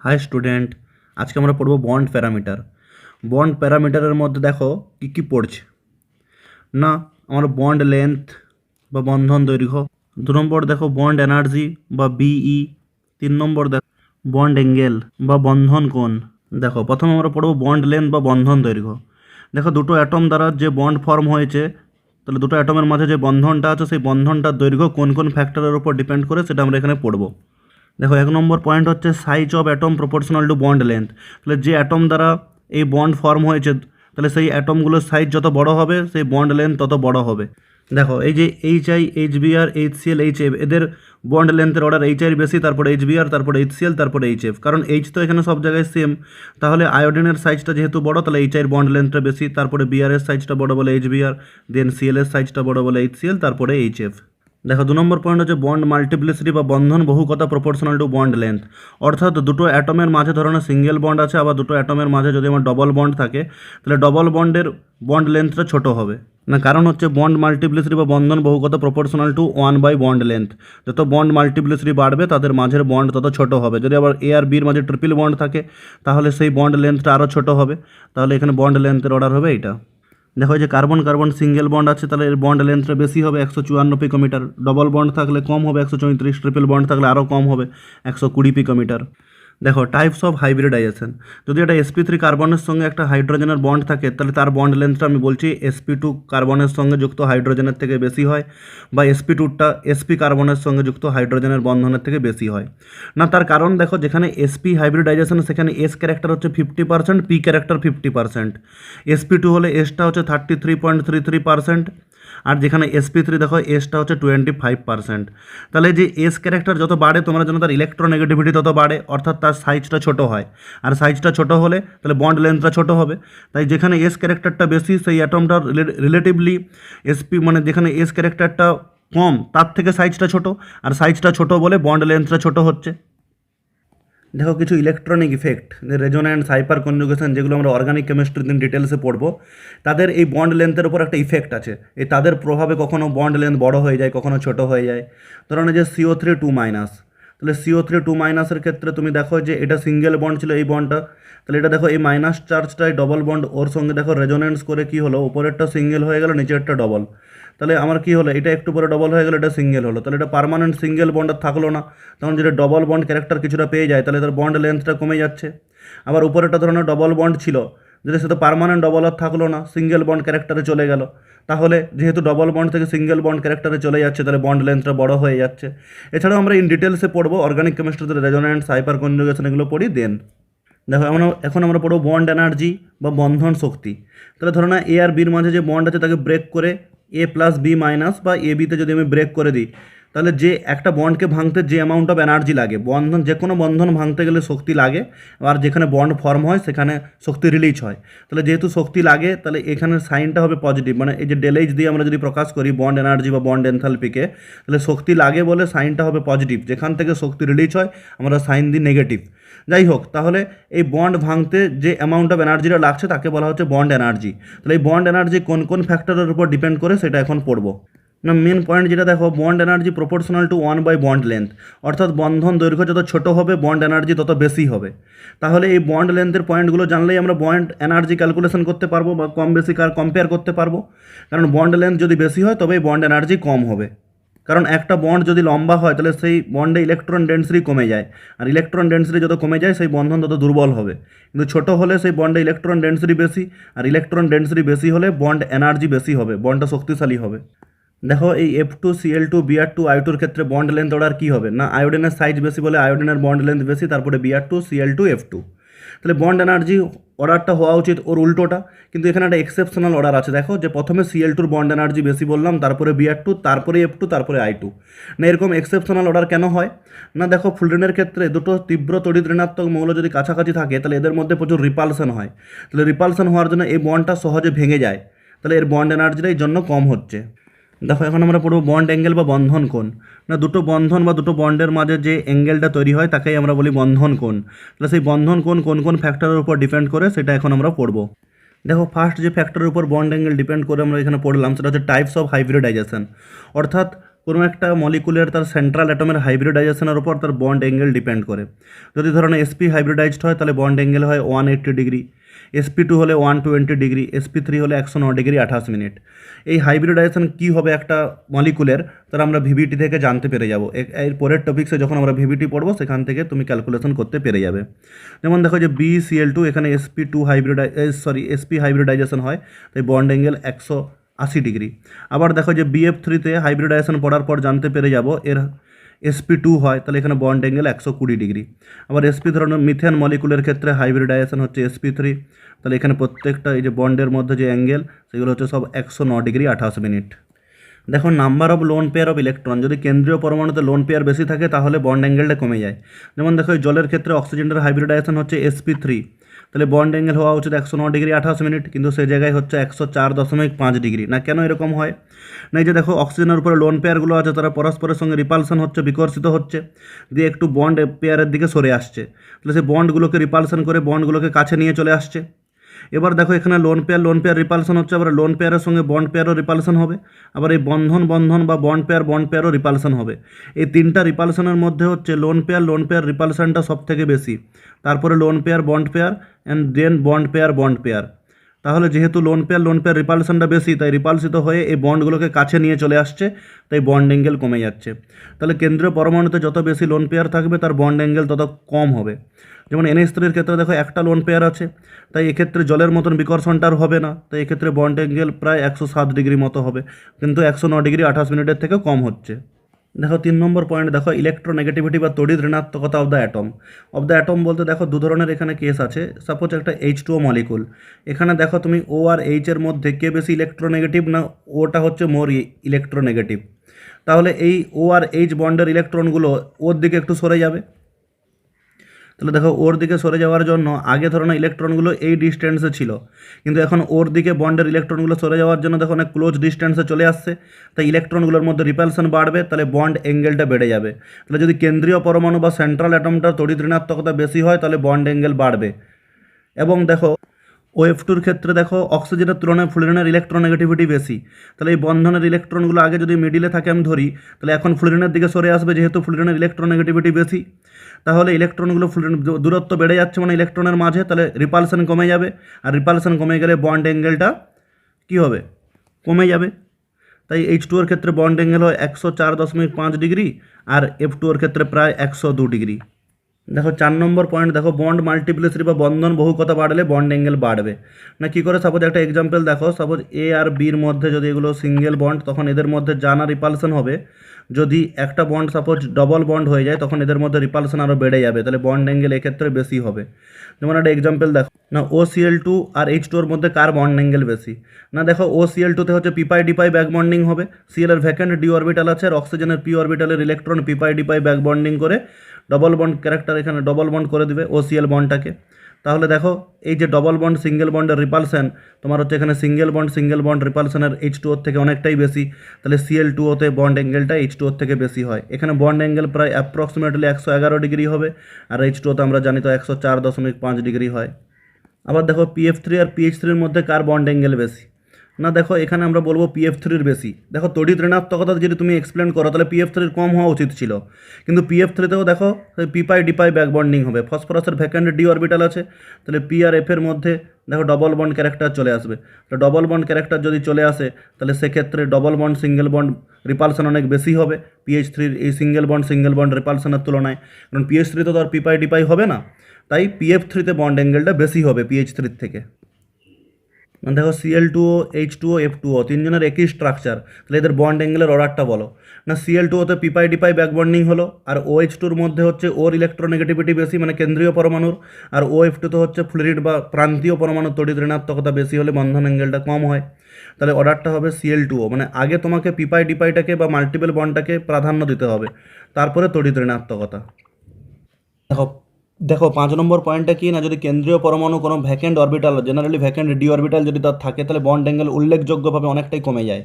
High student, আজকে আমরা পড়ব বন্ড প্যারামিটার। বন্ড প্যারামিটারের মধ্যে দেখো কী কী পড়ছে না, আমার বন্ড লেন্থ বা বন্ধন দৈর্ঘ্য, 2 নম্বর দেখো বন্ড এনার্জি বা বিই, 3 নম্বর দেখো বন্ড অ্যাঙ্গেল বা বন্ধন কোণ। দেখো প্রথমে আমরা পড়ব বন্ড লেন্থ বা বন্ধন দৈর্ঘ্য। দেখো দুটো অ্যাটম দ্বারা যে বন্ড ফর্ম হয়েছে, তাহলে দুটো অ্যাটমের মাঝে যে বন্ধনটা আছে সেই বন্ধনটার দৈর্ঘ্য কোন কোন ফ্যাক্টরের উপর ডিপেন্ড করে সেটা আমরা এখানে পড়ব। দেখো 1 নম্বর পয়েন্ট হচ্ছে size of atom proportional to bond length. তাহলে যে অ্যাটম দ্বারা এই বন্ড ফর্ম হয়েছে, তাহলে সেই অ্যাটমগুলোর সাইজ যত বড় হবে সেই বন্ড লেন্থ তত বড় হবে। দেখো এই যে HI, HBr, HCl, HF, এদের বন্ড লেন্থের অর্ডার HI বেশি, তারপরে HBr, তারপরে HCl, তারপরে HF, কারণ H তো এখানে সব জায়গায় সেম। তাহলে আয়োডিনের সাইজটা যেহেতু বড়, তাহলে HI এর বন্ড লেন্থটা বেশি, তারপরে Br এর সাইজটা বড় বলে HBr, দেন Cl এর সাইজটা বড় বলে HCl, তারপরে HF। দেখো 2 নম্বর পয়েন্ট হচ্ছে বন্ড মাল্টিপ্লিসিটি বা বন্ধন বহুকতা প্রপোর্শনাল টু বন্ড লেন্থ। অর্থাৎ দুটো অ্যাটমের মাঝে ধরনের সিঙ্গেল বন্ড আছে, আবার দুটো অ্যাটমের মাঝে যদি আমার ডবল বন্ড থাকে, তাহলে ডবল বন্ডের বন্ড লেন্থটা ছোট হবে। না, কারণ হচ্ছে বন্ড মাল্টিপ্লিসিটি বা বন্ধন বহুকতা প্রপোর্শনাল টু 1 বন্ড লেন্থ। যত বন্ড মাল্টিপ্লিসিটি বাড়বে তাদের মাঝের বন্ড তত ছোট হবে। যদি আবার এ আর বির মাঝে ট্রিপল বন্ড থাকে, তাহলে সেই বন্ড লেন্থটা আরও ছোট হবে। তাহলে এখানে বন্ড লেন্থের অর্ডার হবে এইটা। দেখো যে কার্বন কার্বন সিঙ্গেল বন্ড আছে, তাহলে এর বন্ড লেন্থটা বেশি হবে 154 পিকোমিটার। ডবল বন্ড থাকলে কম হবে 134, ট্রিপল বন্ড থাকলে আরও কম হবে 120 পিকোমিটার। দেখো টাইপস অফ হাইব্রিডাইজেশন। যদি এটা sp3 কার্বনের সঙ্গে একটা হাইড্রোজেনের বন্ড থাকে, তাহলে তার বন্ড লেন্থটা আমি বলছি sp2 কার্বনের সঙ্গে যুক্ত হাইড্রোজেনের থেকে বেশি হয়, বা sp2টা sp কার্বনের সঙ্গে যুক্ত হাইড্রোজেনের বন্ধনের থেকে বেশি হয়। না, তার কারণ দেখো যেখানে sp হাইব্রিডাইজেশন সেখানে s ক্যারেক্টার হচ্ছে 50%, p ক্যারেক্টার 50%। sp2 হলে sটা হচ্ছে 33.33%, আর যেখানে sp3 দেখো এসটা হচ্ছে 25%। তাহলে যে এস ক্যারেক্টার যত বাড়ে তোমরা জানো তার ইলেকট্রোনেগেটিভিটি তত বাড়ে, অর্থাৎ তার সাইজটা ছোট হয়। আর সাইজটা ছোট হলে তাহলে বন্ড লেন্থটা ছোট হবে। তাই যেখানে এস ক্যারেক্টারটা বেশি সেই অ্যাটমটার রিলেটিভলি এসপি, মানে যেখানে এস ক্যারেক্টারটা কম তার থেকে সাইজটা ছোট, আর সাইজটা ছোট বলে বন্ড লেন্থটা ছোট হচ্ছে। দেখো কিছু electronic effect, resonance, hyper conjugation, যেগুলো আমরা অর্গানিক কেমিস্ট্রির দিন ডিটেলসে পড়বো, তাদের এই বন্ড লেন্থের উপর একটা ইফেক্ট আছে। এই তাদের প্রভাবে কখনো বন্ড লেন্থ বড় হয়ে যায়, কখনো ছোট হয়ে যায়। ধরুন যে CO3 2-, তাহলে CO3 2-এর ক্ষেত্রে তুমি দেখো যে এটা সিঙ্গেল বন্ড ছিল এই বন্ডটা, তাহলে এটা দেখো এই মাইনাস চার্জটাই ডবল বন্ড, ওর সঙ্গে দেখো রেজোনেন্স করে কি হলো, উপরেরটা সিঙ্গেল হয়ে গেল, নিচেরটা ডবল। তাহলে আমার কি হলো, এটা একটু পরে ডবল হয়ে গেলো, এটা সিঙ্গেল হলো, তাহলে এটা পার্মানেন্ট সিঙ্গেল বন্ড আর থাকলো না। তখন যেটা ডবল বন্ড ক্যারেক্টার কিছুটা পেয়ে যায়, তাহলে তার বন্ড লেন্থটা কমে যাচ্ছে। আবার উপরেটা ধরনের ডবল বন্ড ছিল, যদি সেটা পার্মানেন্ট ডবল আর থাকলো না, সিঙ্গেল বন্ড ক্যারেক্টারে চলে গেল। তাহলে যেহেতু ডবল বন্ড থেকে সিঙ্গেল বন্ড ক্যারেক্টারে চলে যাচ্ছে, তাহলে বন্ড লেন্থটা বড় হয়ে যাচ্ছে। এছাড়াও আমরা ইন ডিটেলসে পড়বো অর্গানিক কেমিস্ট্রিতে রেজোন্যান্স, হাইপার কনজুগেশন এগুলো পড়ি দেন। দেখো এখন আমরা পড়বো বন্ড এনার্জি বা বন্ধন শক্তি। তাহলে ধরো না এ আর বির মাঝে যে বন্ড আছে তাকে ব্রেক করে A+B- বা এ বিতে যদি আমি ব্রেক করে দিই, তাহলে যে একটা বন্ডকে ভাঙতে যে অ্যামাউন্ট অফ এনার্জি লাগে, বন্ধন যে কোনো বন্ধন ভাঙতে গেলে শক্তি লাগে, আর যেখানে বন্ড ফর্ম হয় সেখানে শক্তি রিলিজ হয়। তাহলে যেহেতু শক্তি লাগে, তাহলে এখানে সাইনটা হবে পজিটিভ, মানে এই যে ডেল এইচ দিয়ে আমরা যদি প্রকাশ করি বন্ড এনার্জি বা বন্ড এনথালপিকে, তাহলে শক্তি লাগে বলে সাইনটা হবে পজিটিভ, যেখান থেকে শক্তি রিলিজ হয় আমরা সাইন দিই নেগেটিভ। যাই হোক, তাহলে এই বন্ড ভাঙতে যে অ্যামাউন্ট অফ এনার্জিটা লাগছে তাকে বলা হচ্ছে বন্ড এনার্জি। তাহলে এই বন্ড এনার্জি কোন কোন ফ্যাক্টরের উপর ডিপেন্ড করে সেটা এখন পড়বো। না, মেন পয়েন্ট যেটা দেখো, bond energy proportional to bond length, অর্থাৎ বন্ধন দৈর্ঘ্য যত ছোট হবে বন্ড এনার্জি তত বেশি হবে। তাহলে এই বন্ড লেন্থের পয়েন্টগুলো জানলেই আমরা বন্ড এনার্জি ক্যালকুলেশন করতে পারবো বা কম বেশি কম্পেয়ার করতে পারবো। কারণ বন্ড লেন্থ যদি বেশি হয় তবেই বন্ড এনার্জি কম হবে। কারণ একটা বন্ড যদি লম্বা হয় তাহলে সেই বন্ডে ইলেকট্রন ডেন্সিটি কমে যায়, আর ইলেকট্রন ডেন্সিটি যত কমে যায় সেই বন্ধন তত দুর্বল হবে। কিন্তু ছোট হলে সেই বন্ডে ইলেকট্রন ডেন্সিটি বেশি, আর ইলেকট্রন ডেন্সিটি বেশি হলে বন্ড এনার্জি বেশি হবে, বন্ডটা শক্তিশালী হবে। দেখো এই F2Cl2Br2I2-র ক্ষেত্রে বন্ড লেন্থ অর্ডার কী হবে না, আয়োডিনের সাইজ বেশি বলে আয়োডিনের বন্ড লেন্থ বেশি, তারপরে Br2Cl2F2। তাহলে বন্ড এনার্জি অর্ডারটা হওয়া উচিত ওর উল্টোটা, কিন্তু এখানে একটা এক্সেপশনাল অর্ডার আছে। দেখো যে প্রথমে Cl2-র বন্ড এনার্জি বেশি বললাম, তারপরে Br2, তারপরে F2, তারপরে I2। না, এরকম এক্সেপশনাল অর্ডার কেন হয় না, দেখো ফ্লুরিনের ক্ষেত্রে দুটো তীব্র তড়িৎ ঋণাত্মক মৌল যদি কাছাকাছি থাকে তাহলে এদের মধ্যে প্রচুর রিপালশন হয়। তাহলে রিপালশন হওয়ার জন্য এই বন্ডটা সহজে ভেঙে যায়, তাহলে এর বন্ড এনার্জিটা এই জন্য কম হচ্ছে। দেখো এখন আমরা পড়বো বন্ড অ্যাঙ্গেল বা বন্ধন কোণ। না, দুটো বন্ধন বা দুটো বন্ডের মাঝে যে অ্যাঙ্গেলটা তৈরি হয় তাকেই আমরা বলি বন্ধন কোণ। তাহলে সেই বন্ধন কোণ কোন কোন ফ্যাক্টরের উপর ডিপেন্ড করে সেটা এখন আমরা পড়বো। দেখো ফার্স্ট যে ফ্যাক্টরের উপর বন্ড অ্যাঙ্গেল ডিপেন্ড করে আমরা এখানে পড়লাম সেটা হচ্ছে টাইপস অফ হাইব্রিডাইজেশন, অর্থাৎ কোনো একটা মলিকুলের তার সেন্ট্রাল অ্যাটমের হাইব্রিডাইজেশনের উপর তার বন্ড অ্যাঙ্গেল ডিপেন্ড করে। যদি ধরুন sp হাইব্রিডাইজড হয় তাহলে বন্ড অ্যাঙ্গেল হয় 180 ডিগ্রি, sp2 হলে 120 ডিগ্রি, sp3 হলে 109 ডিগ্রি 28 মিনিট। এই হাইব্রিডাইজেশন কী হবে একটা মলিকুলের, তারা আমরা ভিভিটি থেকে জানতে পেরে যাব। এর পরের টপিক্সে যখন আমরা ভিভিটি পড়বো সেখান থেকে তুমি ক্যালকুলেশন করতে পেরে যাবে। যেমন দেখো যে BCl2 এখানে sp হাইব্রিডাইজেশন হয়, তাই বন্ড অ্যাঙ্গেল 180 ডিগ্রি। আবার দেখো যে BF3তে হাইব্রিডাইজেশন পড়ার পর জানতে পেরে যাব এর sp2 হয়, তাহলে এখানে বন্ড অ্যাঙ্গেল 120 ডিগ্রি। আবার sp ধরনের মিথেন মলিকুলের ক্ষেত্রে হাইব্রিডাইজেশন হচ্ছে sp3, তাহলে এখানে প্রত্যেকটা এই যে বন্ডের মধ্যে যে অ্যাঙ্গেল সেগুলো হচ্ছে সব 109 ডিগ্রি 28 মিনিট। দেখো number of lone pair of electron, যদি কেন্দ্রীয় পরমাণুতে লোন পেয়ার বেশি থাকে তাহলে বন্ড অ্যাঙ্গেলটা কমে যায়। যেমন দেখো এই জলের ক্ষেত্রে অক্সিজেনের হাইব্রিডাইজেশন হচ্ছে sp3, তাহলে বন্ড অ্যাঙ্গেল হওয়া উচিত 109 ডিগ্রি 28 মিনিট, কিন্তু সেই জায়গায় হচ্ছে 104.5 ডিগ্রি। না কেন এরকম হয়? না এই যে দেখো অক্সিজেনের উপরে লোন পেয়ারগুলো আছে তারা পরস্পরের সঙ্গে রিপালশন হচ্ছে, বিকর্ষিত হচ্ছে, দিয়ে একটু বন্ড পেয়ারের দিকে সরে আসছে, তাহলে সেই বন্ডগুলোকে রিপালশন করে বন্ডগুলোকে কাছে নিয়ে চলে আসছে। এবার দেখো এখানে লোন পেয়ার রিপালশন হচ্ছে, আবার লোন পেয়ারের সঙ্গে বন্ড পেয়ারও রিপালশন হবে, আবার এই বন্ধন বা বন্ড পেয়ারও রিপালশন হবে। এই তিনটা রিপালশনের মধ্যে হচ্ছে লোন পেয়ার রিপালশনটা সব থেকে বেশি, তারপরে loan payer and then bond payer. তাহলে যেহেতু লোন পেয়ার রিপালশনটা বেশি, তাই রিপালসিত হয়ে এই বন্ডগুলোকে কাছে নিয়ে চলে আসছে, তাই বন্ড অ্যাঙ্গেল কমে যাচ্ছে। তাহলে কেন্দ্রীয় পরমাণুতে যত বেশি লোন পেয়ার থাকবে তার বন্ড অ্যাঙ্গেল তত কম হবে। যেমন NH3-এর ক্ষেত্রে দেখো একটা লোন পেয়ার আছে, তাই এক্ষেত্রে জলের মতন বিকর্ষণটা আর হবে না, তাই এক্ষেত্রে বন্ড অ্যাঙ্গেল প্রায় 107 ডিগ্রি মতো হবে, কিন্তু 109 ডিগ্রি 28 মিনিটের থেকে কম হচ্ছে। দেখো 3 নম্বর পয়েন্ট, দেখো ইলেকট্রোনেগেটিভিটি বা তড়িৎ ঋণাত্মকতা অফ দ্য অ্যাটম বলতে দেখো দু ধরনের এখানে কেস আছে। সাপোজ একটা H2O মলিকুল, এখানে দেখো তুমি O আর H এর মধ্যে কে বেশি ইলেকট্রোনেগেটিভ, না ওটা হচ্ছে মোর ইলেকট্রোনেগেটিভ। তাহলে এই O আর H বন্ডের ইলেকট্রনগুলো ওর দিকে একটু সরে যাবে। তাহলে দেখো ওর দিকে সরে যাওয়ার জন্য আগে ধরো না ইলেকট্রনগুলো এই ডিস্টেন্সে ছিল, কিন্তু এখন ওর দিকে বন্ডের ইলেকট্রনগুলো সরে যাওয়ার জন্য দেখো অনেক ক্লোজ ডিস্টেন্সে চলে আসছে, তাই ইলেকট্রনগুলোর মধ্যে রিপালশন বাড়বে, তাহলে বন্ড অ্যাঙ্গেলটা বেড়ে যাবে। তাহলে যদি কেন্দ্রীয় পরমাণু বা সেন্ট্রাল অ্যাটমটার তড়িৎ ঋণাত্মকতা বেশি হয় তাহলে বন্ড অ্যাঙ্গেল বাড়বে। এবং দেখো OF2-র ক্ষেত্রে দেখো অক্সিজেনের তুলনায় ফ্লুরিনের ইলেকট্রোনেগেটিভিটি বেশি, তাহলে এই বন্ধনের ইলেকট্রনগুলো আগে যদি মিডিলে থাকে আমি ধরি, তাহলে এখন ফ্লুরিনের দিকে সরে আসবে, যেহেতু ফ্লুরিনের ইলেকট্রোনেগেটিভিটি বেশি। তাহলে ইলেকট্রনগুলো দূরত্ব বেড়ে যাচ্ছে মানে ইলেকট্রনের মাঝে, তাহলে রিপালশন কমে যাবে, আর রিপালশন কমে গেলে বন্ড অ্যাঙ্গেলটা কী হবে? কমে যাবে। তাই H2-এর ক্ষেত্রে বন্ড অ্যাঙ্গেল হয় 104.5 ডিগ্রি, আর F2-এর ক্ষেত্রে প্রায় 102 ডিগ্রি। দেখো 4 নম্বর পয়েন্ট, দেখো বন্ড মাল্টিপ্লিসিটি বা বন্ধন বহুকতা বাড়লে বন্ড অ্যাঙ্গেল বাড়বে। না কী করে? সাপোজ একটা এক্সাম্পল দেখো, সাপোজ A আর Bর মধ্যে যদি এগুলো সিঙ্গেল বন্ড, তখন এদের মধ্যে জানা রিপালশন হবে। যদি একটা বন্ড সাপোজ ডবল বন্ড হয়ে যায় তখন এদের মধ্যে রিপালশন আরও বেড়ে যাবে, তাহলে বন্ড অ্যাঙ্গেল এক্ষেত্রে বেশি হবে। যেমন একটা এক্সাম্পল দেখো না, OCl2 আর H2-এর মধ্যে কার বন্ড অ্যাঙ্গেল বেশি? না দেখো OCl2-তে হচ্ছে pπ ব্যাক বন্ডিং হবে, Cl এর ভ্যাকেন্ট ডি অরবিটাল আছে, আর অক্সিজেনের p অরবিটালের ইলেকট্রন pπ ব্যাক বন্ডিং করে ডবল বন্ড ক্যারেক্টার এখানে ডবল বন্ড করে দিবে OCl বন্ডটাকে। তাহলে দেখো এই যে ডবল বন্ড সিঙ্গেল বন্ডের রিপালশন তোমার হচ্ছে এখানে সিঙ্গেল বন্ড রিপালশনের H2O থেকে অনেকটাই বেশি, তাহলে Cl2O-তে বন্ড অ্যাঙ্গেলটা H2O থেকে বেশি হয়। এখানে বন্ড অ্যাঙ্গেল প্রায় অ্যাপ্রক্সিমেটলি 111 ডিগ্রি হবে, আর H2O-তে আমরা জানি তো 104.5 ডিগ্রি হয়। আবার দেখো PF3 আর PH3-এর মধ্যে কার বন্ড অ্যাঙ্গেল বেশি? না দেখো এখানে আমরা বলবো PF3-র বেশি। দেখো তড়িৎ ঋণাত্মকতা যদি তুমি এক্সপ্লেন করো তাহলে PF3-র কম হওয়া উচিত ছিল, কিন্তু PF3-তেও দেখো pπ ব্যাক বন্ডিং হবে, ফসফরাসের ভ্যাকেন্ট ডি অরবিটাল আছে, তাহলে P আর F-এর মধ্যে দেখো ডবল বন্ড ক্যারেক্টার চলে আসবে। তো ডবল বন্ড ক্যারেক্টার যদি চলে আসে তাহলে সেক্ষেত্রে double bond single bond repulsion অনেক বেশি হবে PH3-র এই সিঙ্গেল বন্ড রিপালশনের তুলনায়, কারণ PH3-তে তো আর pπ হবে না, তাই PF3-তে বন্ড অ্যাঙ্গেলটা বেশি হবে PH3-র থেকে। দেখো Cl2O, H2O, F2O তিনজনের একই স্ট্রাকচার, তাহলে এদের বন্ড অ্যাঙ্গেলের অর্ডারটা বলো। না Cl2O-তে pπ ব্যাক বন্ডিং হলো, আর OH2-র মধ্যে হচ্ছে ওর ইলেকট্রোনেগেটিভিটি বেশি মানে কেন্দ্রীয় পরমাণুর, আর OF2-তে হচ্ছে ফ্লুইড বা প্রান্তীয় পরমাণুর তড়িৎ ঋণাত্মকতা বেশি হলে বন্ধন অ্যাঙ্গেলটা কম হয়। তাহলে অর্ডারটা হবে Cl2O, মানে আগে তোমাকে pπ বা মাল্টিপল বন্ডটাকে প্রাধান্য দিতে হবে, তারপরে তড়িৎ ঋণাত্মকতা। দেখো 5 নম্বর পয়েন্টটা কি না, যদি কেন্দ্রীয় পরমাণু কোনো vacant orbital, generally vacant D orbital যদি তার থাকে তাহলে বন্ড অ্যাঙ্গেল উল্লেখযোগ্যভাবে অনেকটাই কমে যায়।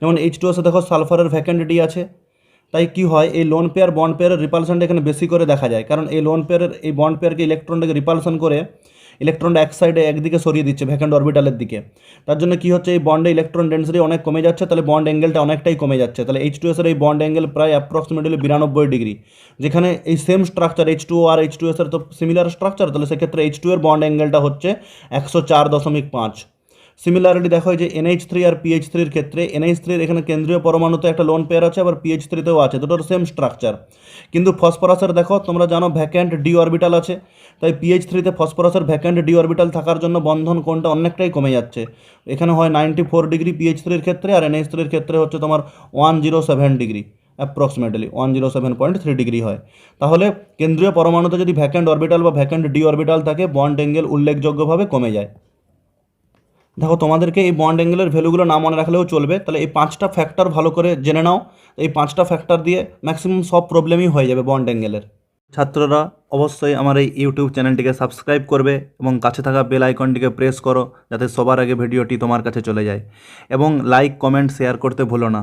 যেমন H2O-তে দেখো সালফারের ভ্যাকেন্ট ডি আছে, তাই কি হয় এই লোন পেয়ার বন্ড পেয়ারের রিপালশনটা এখানে বেশি করে দেখা যায়, কারণ এই লোন পেয়ারের এই বন্ড পেয়ারকে ইলেকট্রনটাকে রিপালশন করে ইলেকট্রনটা এক সাইডে একদিকে সরিয়ে দিচ্ছে ভ্যাকেন্ট অরবিটালের দিকে। তার জন্য কি হচ্ছে, এই বন্ডে ইলেকট্রন ডেন্সিটি অনেক কমে যাচ্ছে, তাহলে বন্ড অ্যাঙ্গেলটা অনেকটাই কমে যাচ্ছে। তাহলে H2S এর এই বন্ড অ্যাঙ্গেল প্রায় অ্যাপ্রক্সিমেটলি 92 ডিগ্রি, যেখানে এই সেম স্ট্রাকচার H2O আর H2S এর তো সিমিলার স্ট্রাকচার, তাহলে সেক্ষেত্রে H2 এর বন্ড অ্যাঙ্গেলটা হচ্ছে 104.5। সিমিলারিটি দেখো যে NH3 আর PH3 এর ক্ষেত্রে NH3 এর এখানে কেন্দ্রীয় পরমাণুতে একটা লোন পেয়ার আছে, আবার PH3 তেও আছে, দুটোর সেম স্ট্রাকচার। কিন্তু ফসফরাসের দেখো তোমরা জানো ভ্যাকেন্ট ডি অরবিটাল আছে, তাই PH3 তে ফসফরাসের ভ্যাকেন্ট ডি অরবিটাল থাকার জন্য বন্ধন কোণটা অনেকটাই কমে যাচ্ছে। এখানে হয় 94 ডিগ্রি PH3 এর ক্ষেত্রে, আর NH3 এর ক্ষেত্রে হচ্ছে তোমার 107 ডিগ্রি, অ্যাপ্রক্সিমেটলি 107.3 ডিগ্রি হয়। তাহলে কেন্দ্রীয় পরমাণুতে যদি ভ্যাকেন্ট অরবিটাল বা ভ্যাকেন্ট ডি অরবিটাল থাকে, বন্ড অ্যাঙ্গেল উল্লেখযোগ্যভাবে কমে যায়। দেখো তোমাদেরকে এই বন্ড অ্যাঙ্গেলের ভ্যালুগুলো না মনে রাখলেও চলবে, তাহলে এই 5টা ফ্যাক্টর ভালো করে জেনে নাও। এই 5টা ফ্যাক্টর দিয়ে ম্যাক্সিমাম সব প্রবলেমই হয়ে যাবে বন্ড অ্যাঙ্গেলের। ছাত্ররা অবশ্যই আমার এই ইউটিউব চ্যানেলটিকে সাবস্ক্রাইব করবে এবং কাছে থাকা বেল আইকনটিকে প্রেস করো, যাতে সবার আগে ভিডিওটি তোমার কাছে চলে যায়, এবং লাইক কমেন্ট শেয়ার করতে ভুলো না।